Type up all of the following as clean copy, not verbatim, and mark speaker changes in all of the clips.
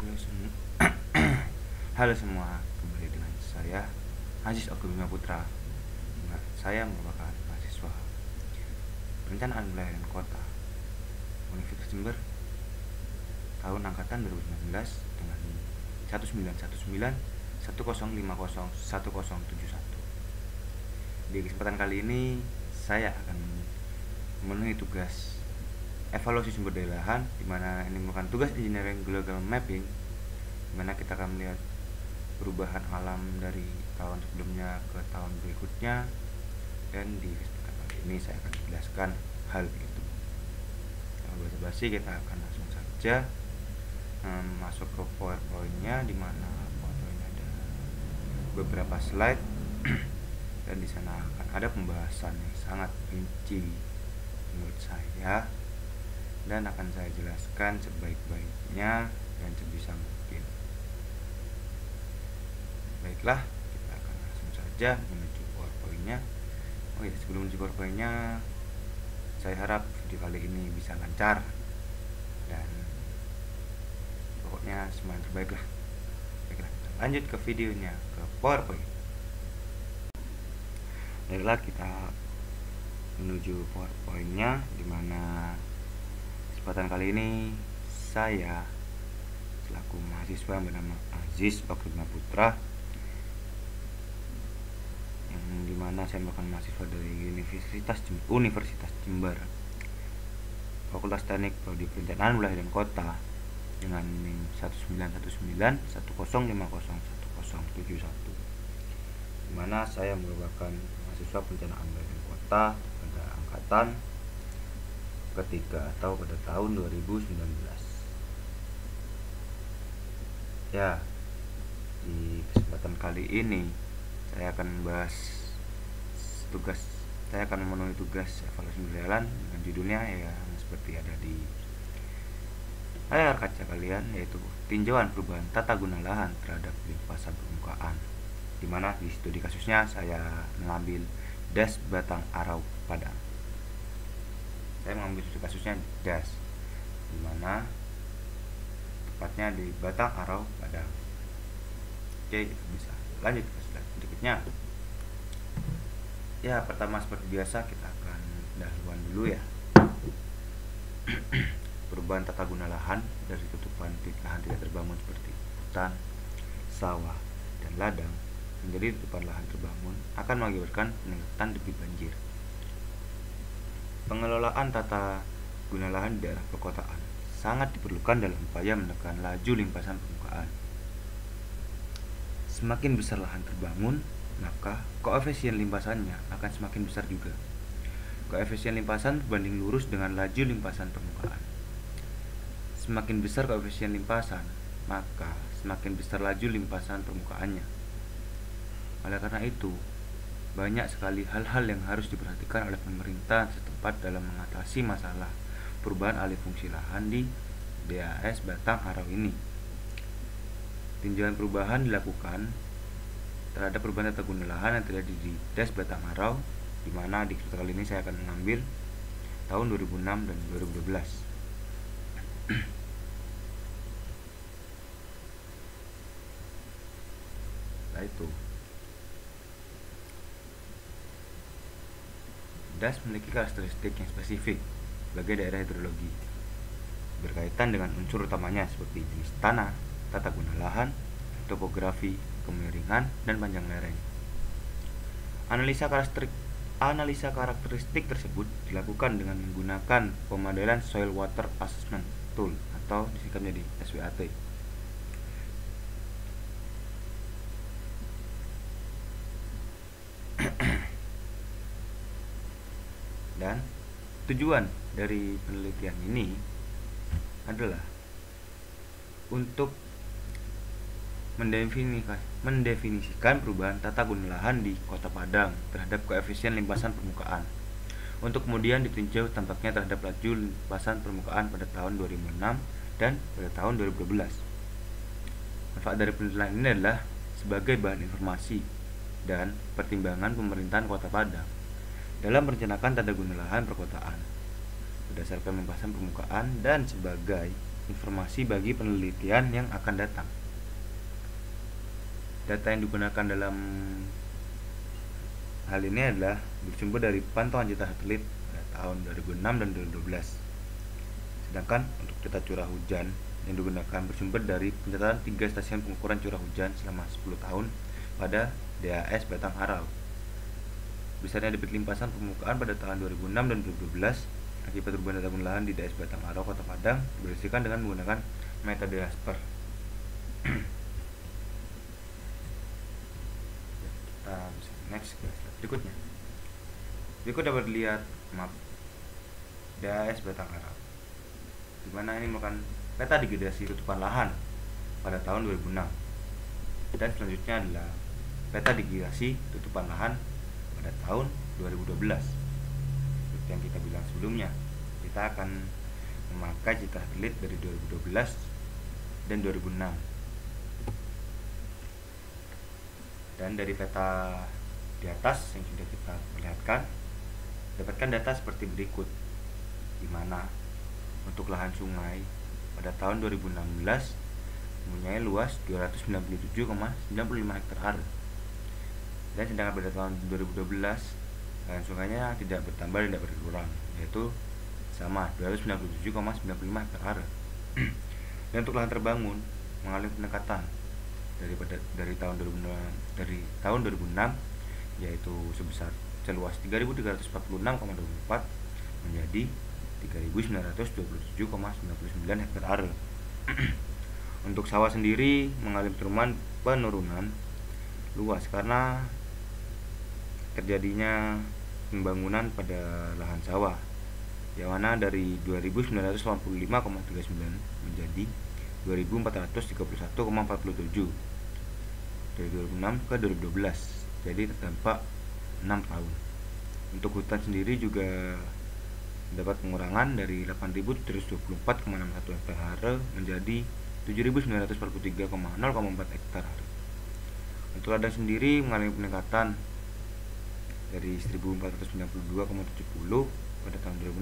Speaker 1: Halo semua, halo semua, kembali dengan saya Aziz Oka Bima Putra. Saya merupakan mahasiswa Perencanaan Wilayah dan Kota Universitas Jember tahun angkatan 2019 dengan 1919 1050 1071. Di kesempatan kali ini saya akan memenuhi tugas evaluasi sumber daya lahan, di mana ini merupakan tugas engineering global mapping, di mana kita akan melihat perubahan alam dari tahun sebelumnya ke tahun berikutnya, dan di kesempatan kali ini saya akan menjelaskan hal itu. Tanpa basa-basi, kita akan langsung saja masuk ke PowerPoint-nya, di mana PowerPoint ada beberapa slide dan di sana akan ada pembahasan yang sangat rinci menurut saya, dan akan saya jelaskan sebaik-baiknya dan sebisa mungkin. Baiklah, kita akan langsung saja menuju PowerPoint-nya. Oh ya, sebelum menuju PowerPoint-nya, saya harap video kali ini bisa lancar dan pokoknya semua yang terbaik lah. Baiklah, kita lanjut ke videonya, ke PowerPoint. Baiklah, kita menuju PowerPoint-nya, dimana kesempatan kali ini saya selaku mahasiswa bernama Aziz Oka Bima Putra, yang dimana saya merupakan mahasiswa dari Universitas Jember, Fakultas Teknik Prodi Perencanaan Wilayah dan Kota, dengan NIM 1919 1050 1071, dimana saya merupakan mahasiswa perencanaan wilayah dan kota pada angkatan ketiga atau pada tahun 2019. Ya, di kesempatan kali ini saya akan membahas saya akan memenuhi tugas evaluasi berjalan dengan judulnya yang seperti ada di layar kaca kalian, yaitu tinjauan perubahan tata guna lahan terhadap limpasan permukaan, dimana di studi kasusnya saya mengambil Das Batang Arau Padang. Saya mengambil studi kasusnya Das, dimana tepatnya di Batang Arau Padang. Oke, kita bisa lanjut ke slide berikutnya. Ya, pertama seperti biasa kita akan dahuluan dulu ya. Perubahan tata guna lahan dari tutupan lahan tidak terbangun seperti hutan, sawah, dan ladang menjadi tutupan lahan terbangun akan mengakibatkan peningkatan debit banjir. Pengelolaan tata guna lahan di daerah perkotaan sangat diperlukan dalam upaya menekan laju limpasan permukaan. Semakin besar lahan terbangun, maka koefisien limpasannya akan semakin besar juga. Koefisien limpasan berbanding lurus dengan laju limpasan permukaan. Semakin besar koefisien limpasan, maka semakin besar laju limpasan permukaannya. Oleh karena itu, banyak sekali hal-hal yang harus diperhatikan oleh pemerintah setempat dalam mengatasi masalah perubahan alih fungsi lahan di DAS Batang Arau ini. Tinjauan perubahan dilakukan terhadap perubahan tata guna lahan yang terjadi di DAS Batang Arau, di mana di kesempatan kali ini saya akan mengambil tahun 2006 dan 2012. Nah, itu DAS memiliki karakteristik yang spesifik sebagai daerah hidrologi, berkaitan dengan unsur utamanya seperti jenis tanah, tata guna lahan, topografi, kemiringan, dan panjang lereng. Analisa karakteristik tersebut dilakukan dengan menggunakan pemodelan Soil Water Assessment Tool atau disingkat menjadi SWAT. Dan tujuan dari penelitian ini adalah untuk mendefinisikan perubahan tata guna lahan di Kota Padang terhadap koefisien limpasan permukaan, untuk kemudian ditinjau tampaknya terhadap laju limpasan permukaan pada tahun 2006 dan pada tahun 2012. Manfaat dari penelitian ini adalah sebagai bahan informasi dan pertimbangan pemerintahan Kota Padang dalam merencanakan tata guna lahan perkotaan berdasarkan limpasan permukaan, dan sebagai informasi bagi penelitian yang akan datang. Data yang digunakan dalam hal ini adalah bersumber dari pantauan citra satelit pada tahun 2006 dan 2012. Sedangkan untuk data curah hujan yang digunakan bersumber dari pencatatan 3 stasiun pengukuran curah hujan selama 10 tahun pada DAS Batang Arau. Besarnya debit limpasan permukaan pada tahun 2006 dan 2012 akibat perubahan data lahan di DAS Batang Arau, Kota Padang dibersihkan dengan menggunakan metode Jasper. Kita bisa next ke slide berikutnya. Berikut dapat dilihat map DAS Batang Arau, di mana ini merupakan peta degradasi tutupan lahan pada tahun 2006. Dan selanjutnya adalah peta degradasi tutupan lahan pada tahun 2012. Seperti yang kita bilang sebelumnya, kita akan memakai citra satelit dari 2012 dan 2006. Dan dari peta di atas yang sudah kita perlihatkan, dapatkan data seperti berikut, di mana untuk lahan sungai pada tahun 2016 mempunyai luas 297,95 hektar. Dan sedangkan pada tahun 2012 lahan sungainya tidak bertambah dan tidak berkurang, yaitu sama 297,95 hektar. Dan untuk lahan terbangun mengalami peningkatan dari tahun 2006, yaitu sebesar seluas 3.346,24 menjadi 3.927,99 hektar. Untuk sawah sendiri mengalami penurunan luas karena terjadinya pembangunan pada lahan sawah, yang mana dari 2.985,39 menjadi 2.431,47 dari 2006 ke 2012, jadi terdampak 6 tahun. Untuk hutan sendiri juga dapat pengurangan dari 8.724,61 hektar menjadi 7.943,04 hektar. Untuk ladang sendiri mengalami peningkatan dari 1.492,70 pada tahun 2006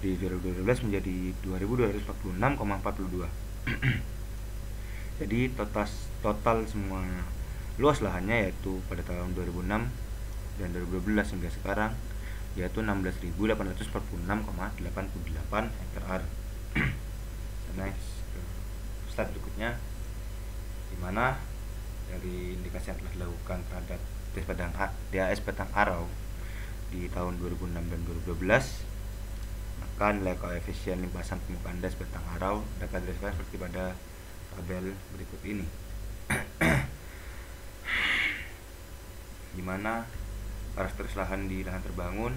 Speaker 1: di 2012 menjadi 2.246,42. Jadi total semua luas lahannya yaitu pada tahun 2006 dan 2012 hingga sekarang yaitu 16.846,88 hektar. Next slide berikutnya, dimana dari indikasi yang telah dilakukan terhadap DAS Batang Arau di tahun 2006 dan 2012, maka nilai koefisien limpasan permukaan DAS Batang Arau dapat didasarkan seperti pada tabel berikut ini. Dimana karakteristik lahan di lahan terbangun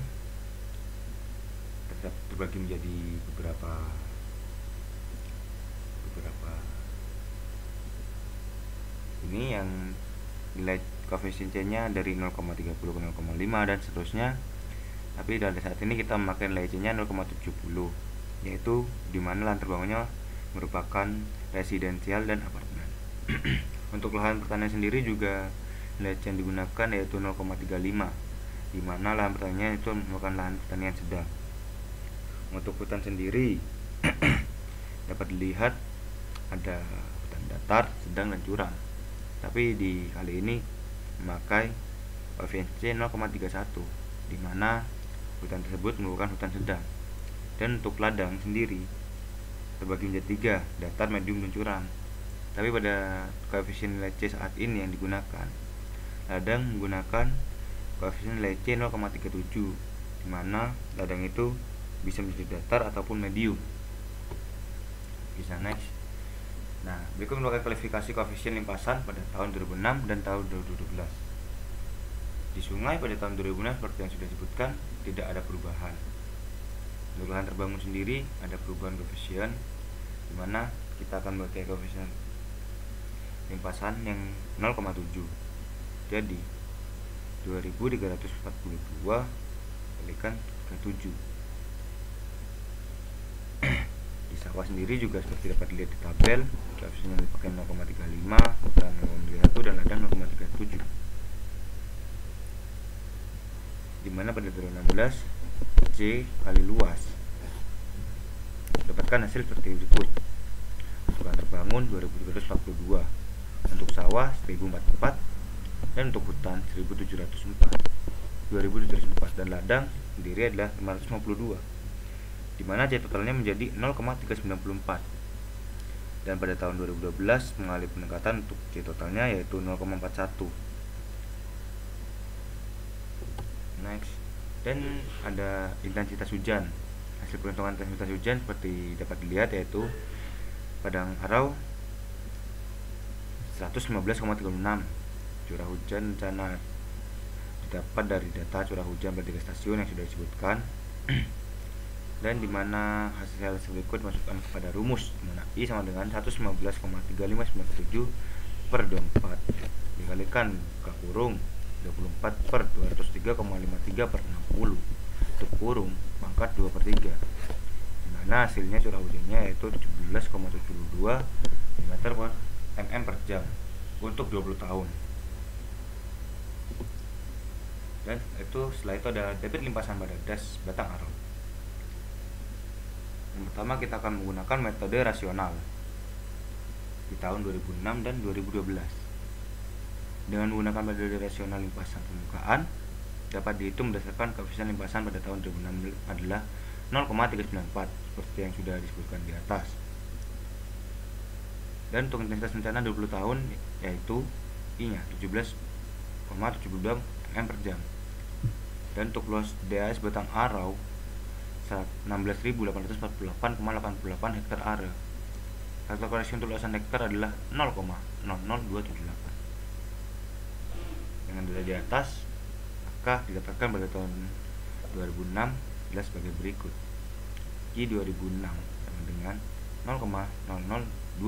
Speaker 1: terbagi menjadi beberapa ini yang nilai koefisien C-nya dari 0,30 ke 0,5 dan seterusnya. Tapi dari saat ini kita memakai nilai C-nya 0,70, yaitu dimana lahan terbangunnya merupakan residensial dan apartemen. Untuk lahan pertanian sendiri juga nilai C yang digunakan yaitu 0,35, dimana lahan pertanian itu merupakan lahan pertanian sedang. Untuk hutan sendiri dapat dilihat ada hutan datar, sedang, dan curam. Tapi di kali ini memakai koefisien C 0,31, dimana hutan tersebut merupakan hutan sedang. Dan untuk ladang sendiri terbagi menjadi 3, datar, medium, dan curam. Tapi pada koefisien nilai C saat ini yang digunakan, ladang menggunakan koefisien nilai C 0,37, dimana ladang itu bisa menjadi datar ataupun medium. Bisa next. Nah, berikut merupakan kualifikasi koefisien limpasan pada tahun 2006 dan tahun 2012. Di sungai pada tahun 2006 seperti yang sudah disebutkan tidak ada perubahan. Untuk lahan terbangun sendiri ada perubahan koefisien, dimana kita akan memakai koefisien limpasan yang 0,7. Jadi 2342 kalikan ke 7. Di sawah sendiri juga seperti dapat dilihat di tabel, koefisiennya dipakai 0,35, hutan 0,31 dan ladang 0,37. Dimana pada 2016 C kali luas dapatkan hasil seperti berikut. dilakukan terbangun 2342, untuk sawah 1044, dan untuk hutan 2704 dan ladang sendiri adalah 552, di mana C totalnya menjadi 0,394. Dan pada tahun 2012 mengalami peningkatan untuk C totalnya yaitu 0,41. Next, dan ada intensitas hujan. Hasil perhitungan intensitas hujan seperti dapat dilihat yaitu Padang Arau 115,36. Curah hujan bencana didapat dari data curah hujan pada 3 stasiun yang sudah disebutkan. Dan dimana hasil berikut masukkan kepada rumus, dimana I sama dengan 115,3597 per 24 dikalikan buka kurung 24 per 203,53 per 60 tutup kurung pangkat 2 per 3, dimana hasilnya curah hujannya yaitu 17,72 mm per mm per jam untuk 20 tahun. Dan itu setelah itu ada debit limpasan pada das Batang Arau. Yang pertama kita akan menggunakan metode rasional di tahun 2006 dan 2012. Dengan menggunakan metode rasional limpasan permukaan dapat dihitung berdasarkan koefisien limpasan pada tahun 2006 adalah 0,394 seperti yang sudah disebutkan di atas. Dan untuk intensitas bencana 20 tahun yaitu I-nya 17,72 mm per jam. Dan untuk luas DAS Batang Arau 16.848,88 hektar area. Faktor korelasi untuk luasan hektar adalah 0,00278. Dengan data di atas, maka didapatkan pada tahun 2006 adalah sebagai berikut. I 2006 sama dengan 0,00278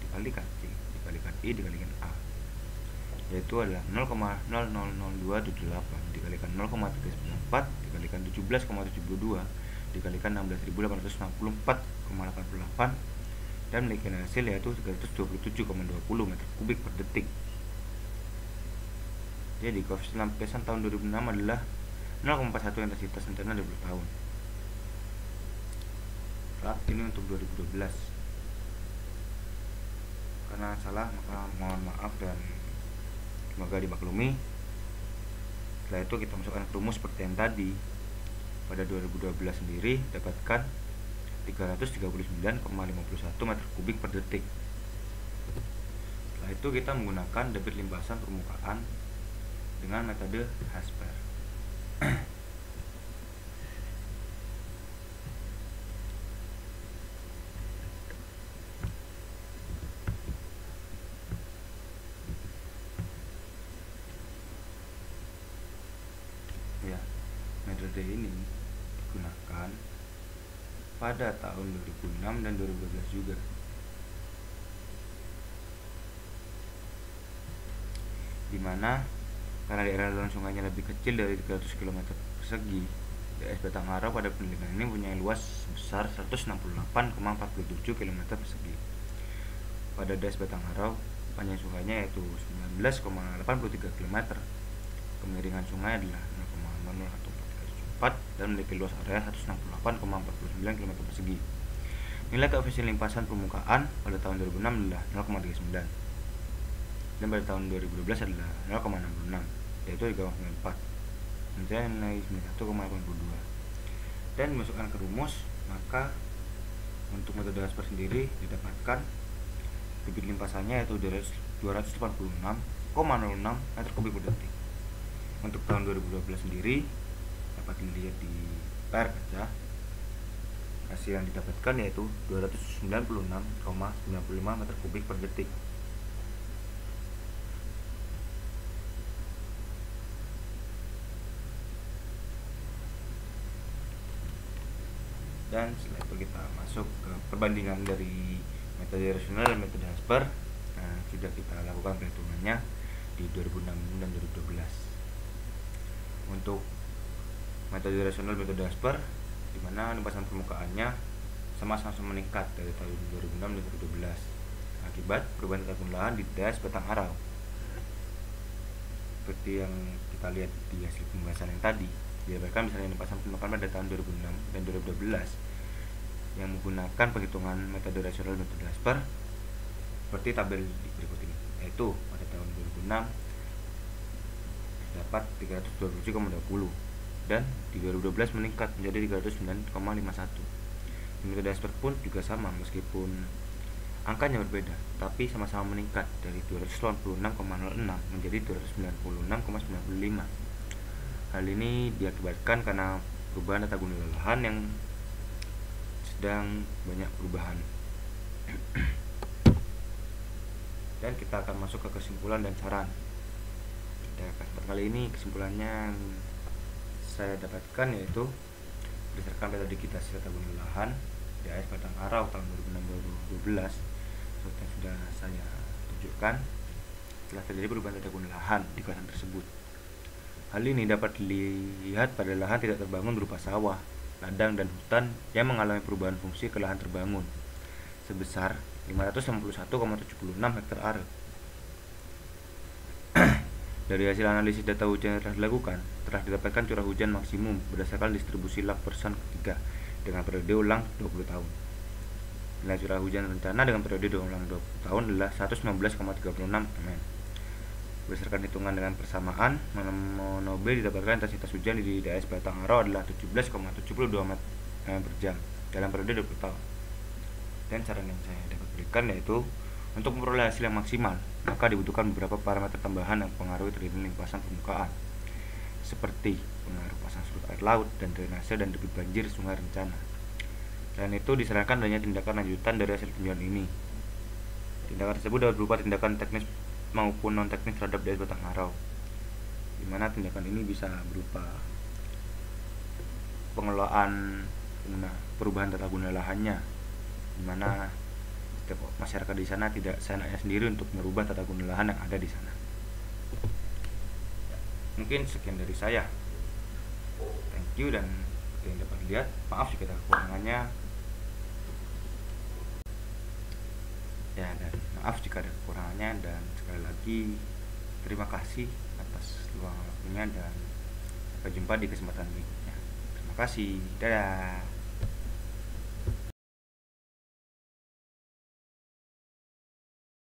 Speaker 1: dikalikan C dikalikan I dikalikan A, yaitu adalah 0,00278 dikalikan 0,394 dikalikan 17,72 dikalikan 16.864,88 dan memiliki hasil yaitu 327,20 meter kubik per detik. Jadi koefisien lampiasan tahun 2006 adalah 0,41 intensitas bencana 20 tahun. Saat ini untuk 2012. Karena salah maka mohon maaf dan semoga dimaklumi. Setelah itu kita masukkan ke rumus seperti yang tadi. Pada 2012 sendiri dapatkan 339,51 meter kubik per detik. Setelah itu kita menggunakan debit limpasan permukaan dengan metode Hasper. Ya, metode ini digunakan pada tahun 2006 dan 2012 juga. Dimana karena daerah aliran sungainya lebih kecil dari 300 km persegi, DAS Batang Arau pada penelitian ini punya luas sebesar 168,47 km persegi. Pada DAS Batang Arau, panjang sungainya yaitu 19,83 km, kemiringan sungai adalah 0,01434 dan memiliki luas area 168,49 km persegi. Nilai koefisien limpasan permukaan pada tahun 2006 adalah 0,39 dan pada tahun 2012 adalah 0,66, yaitu 3,94. Nilai 91,82. Dan dimasukkan ke rumus, maka untuk metode Hasper sendiri didapatkan debit limpasannya yaitu 286,06 meter kubik per detik. Untuk tahun 2012 sendiri dapat dilihat di layar kaca, hasil yang didapatkan yaitu 296,95 meter kubik per detik. Dan setelah itu kita masuk ke perbandingan dari metode rasional dan metode Hasper. Nah, sudah kita lakukan perhitungannya di 2006 dan 2012. Untuk metode rasional metode Hasper, di mana limpasan permukaannya sama-sama meningkat dari tahun 2006 dan 2012 akibat perubahan tata lahan di DAS Batang Arau. Seperti yang kita lihat di hasil pembahasan yang tadi, didapatkan misalnya limpasan permukaan pada tahun 2006 dan 2012 yang menggunakan perhitungan metode rasional metode Dasper seperti tabel berikut ini, yaitu pada tahun 2006 dapat 327,20 dan di 2012 meningkat menjadi 309,51. Metode Dasper pun juga sama, meskipun angkanya berbeda, tapi sama-sama meningkat dari 286,06 menjadi 296,95. Hal ini diakibatkan karena perubahan tata guna lahan yang sedang banyak perubahan. Dan kita akan masuk ke kesimpulan dan saran. Kali ini kesimpulannya saya dapatkan yaitu berdasarkan metode kita tata guna lahan DAS Batang Arau tahun 2016 seperti yang sudah saya tunjukkan, telah terjadi perubahan tata guna lahan di kawasan tersebut. Hal ini dapat dilihat pada lahan tidak terbangun berupa sawah, ladang, dan hutan yang mengalami perubahan fungsi ke lahan terbangun sebesar 561,76 hektar are. Dari hasil analisis data hujan yang telah dilakukan, telah didapatkan curah hujan maksimum berdasarkan distribusi Lakperson ketiga dengan periode ulang 20 tahun. Nilai curah hujan rencana dengan periode ulang 20 tahun adalah 119,36 mm. Berdasarkan hitungan dengan persamaan, Monobel didapatkan intensitas hujan di daerah Batang Arau adalah 17,72 mm per jam dalam periode 20 tahun. Dan saran yang saya dapat berikan yaitu untuk memperoleh hasil yang maksimal, maka dibutuhkan beberapa parameter tambahan yang mempengaruhi terjadinya limpasan permukaan, seperti pengaruh pasang surut air laut dan drainase dan debit banjir sungai rencana. Selain itu, disarankan adanya tindakan lanjutan dari hasil tinjauan ini. Tindakan tersebut dapat berupa tindakan teknis maupun non teknis terhadap daerah Batang Arau, di mana tindakan ini bisa berupa pengelolaan perubahan tata guna lahannya, di mana setiap masyarakat di sana tidak seenaknya sendiri untuk merubah tata guna lahan yang ada di sana. Mungkin sekian dari saya. Thank you, dan seperti yang dapat dilihat, maaf jika ada kekurangannya. Ya, dan maaf jika ada kekurangannya, dan sekali lagi terima kasih atas luang waktunya, dan sampai jumpa di kesempatan berikutnya. Terima kasih, dadah.